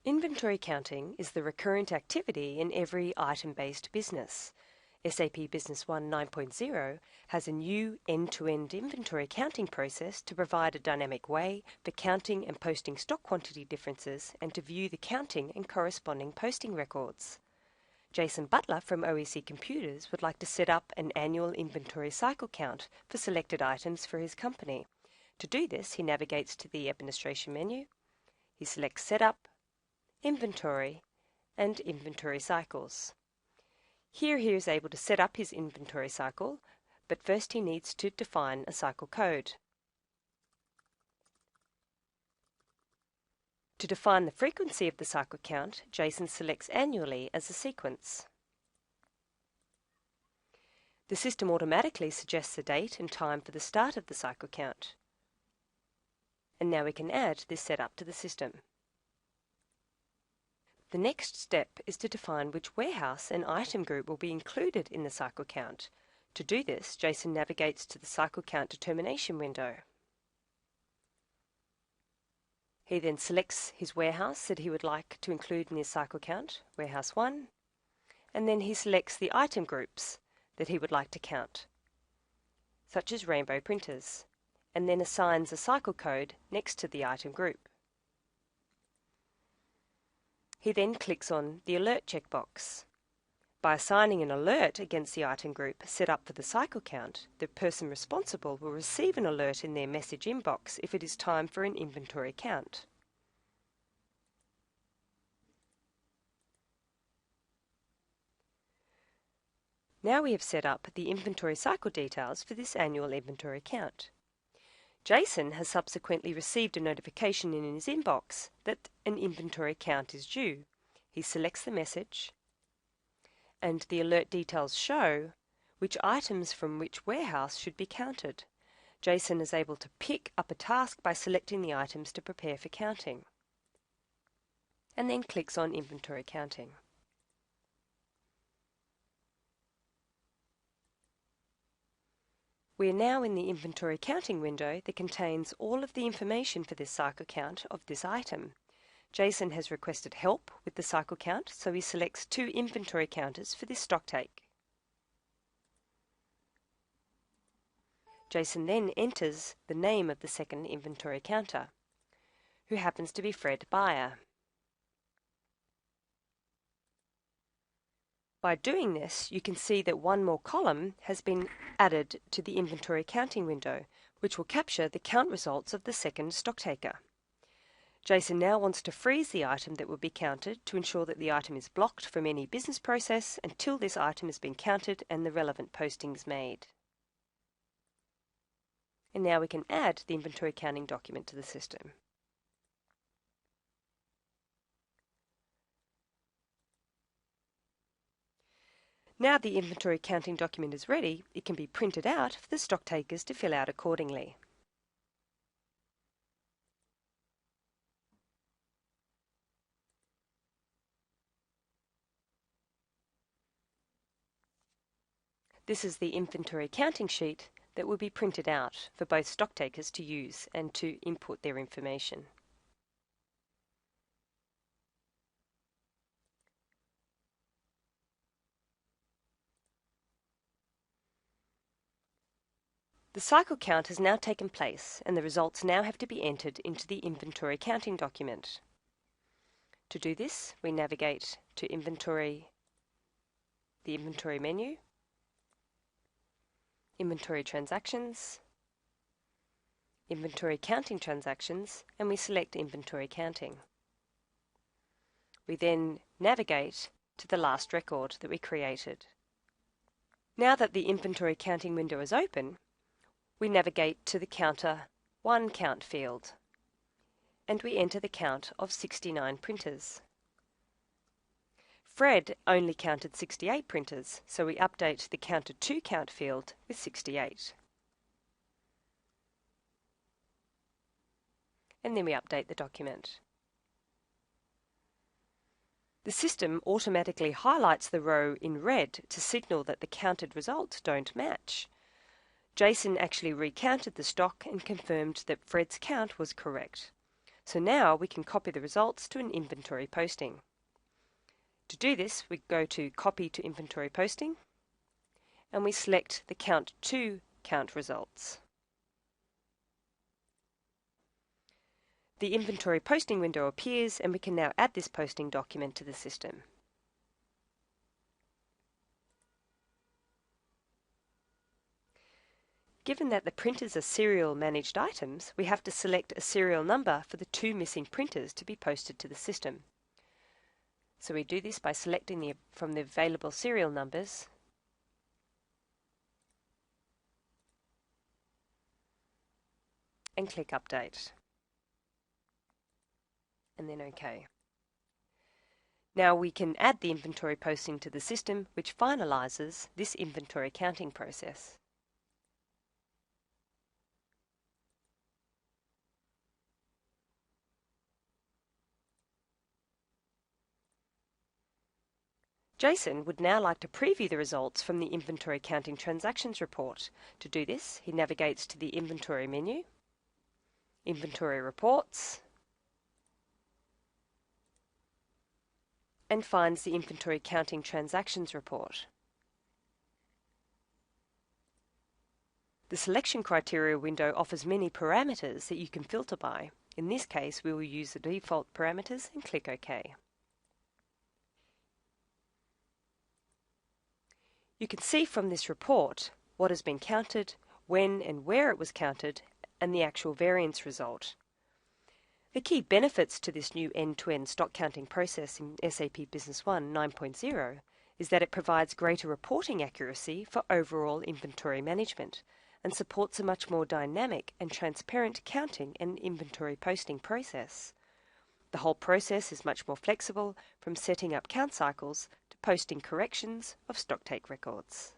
Inventory counting is the recurrent activity in every item-based business. SAP Business One 9.0 has a new end-to-end inventory counting process to provide a dynamic way for counting and posting stock quantity differences and to view the counting and corresponding posting records. Jason Butler from OEC Computers would like to set up an annual inventory cycle count for selected items for his company. To do this, he navigates to the administration menu. He selects Setup, Inventory, and Inventory Cycles. Here he is able to set up his inventory cycle, but first he needs to define a cycle code. To define the frequency of the cycle count, Jason selects annually as a sequence. The system automatically suggests a date and time for the start of the cycle count. And now we can add this setup to the system. The next step is to define which warehouse and item group will be included in the cycle count. To do this, Jason navigates to the cycle count determination window. He then selects his warehouse that he would like to include in his cycle count, Warehouse 1, and then he selects the item groups that he would like to count, such as rainbow printers, and then assigns a cycle code next to the item group. He then clicks on the Alert checkbox. By assigning an alert against the item group set up for the cycle count, the person responsible will receive an alert in their message inbox if it is time for an inventory count. Now we have set up the inventory cycle details for this annual inventory count. Jason has subsequently received a notification in his inbox that an inventory count is due. He selects the message, and the alert details show which items from which warehouse should be counted. Jason is able to pick up a task by selecting the items to prepare for counting, and then clicks on Inventory Counting. We are now in the inventory counting window that contains all of the information for this cycle count of this item. Jason has requested help with the cycle count, so he selects 2 inventory counters for this stock take. Jason then enters the name of the second inventory counter, who happens to be Fred Buyer. By doing this, you can see that one more column has been added to the inventory counting window, which will capture the count results of the second stocktaker. Jason now wants to freeze the item that will be counted to ensure that the item is blocked from any business process until this item has been counted and the relevant postings made. And now we can add the inventory counting document to the system. Now the inventory counting document is ready, it can be printed out for the stock takers to fill out accordingly. This is the inventory counting sheet that will be printed out for both stock takers to use and to input their information. The cycle count has now taken place and the results now have to be entered into the inventory counting document. To do this, we navigate to Inventory, the Inventory menu, Inventory Transactions, Inventory Counting Transactions, and we select Inventory Counting. We then navigate to the last record that we created. Now that the inventory counting window is open, we navigate to the Counter 1 count field and we enter the count of 69 printers. Fred only counted 68 printers, so we update the Counter 2 count field with 68. And then we update the document. The system automatically highlights the row in red to signal that the counted results don't match. Jason actually recounted the stock and confirmed that Fred's count was correct. So now we can copy the results to an inventory posting. To do this, we go to Copy to Inventory Posting, and we select the Count to count results. The inventory posting window appears, and we can now add this posting document to the system. Given that the printers are serial managed items, we have to select a serial number for the 2 missing printers to be posted to the system. So we do this by selecting from the available serial numbers and click Update, and then OK. Now we can add the inventory posting to the system, which finalises this inventory counting process. Jason would now like to preview the results from the Inventory Counting Transactions report. To do this, he navigates to the Inventory menu, Inventory Reports, and finds the Inventory Counting Transactions report. The Selection Criteria window offers many parameters that you can filter by. In this case, we will use the default parameters and click OK. You can see from this report what has been counted, when and where it was counted, and the actual variance result. The key benefits to this new end-to-end stock counting process in SAP Business One 9.0 is that it provides greater reporting accuracy for overall inventory management and supports a much more dynamic and transparent counting and inventory posting process. The whole process is much more flexible, from setting up count cycles to posting corrections of stocktake records.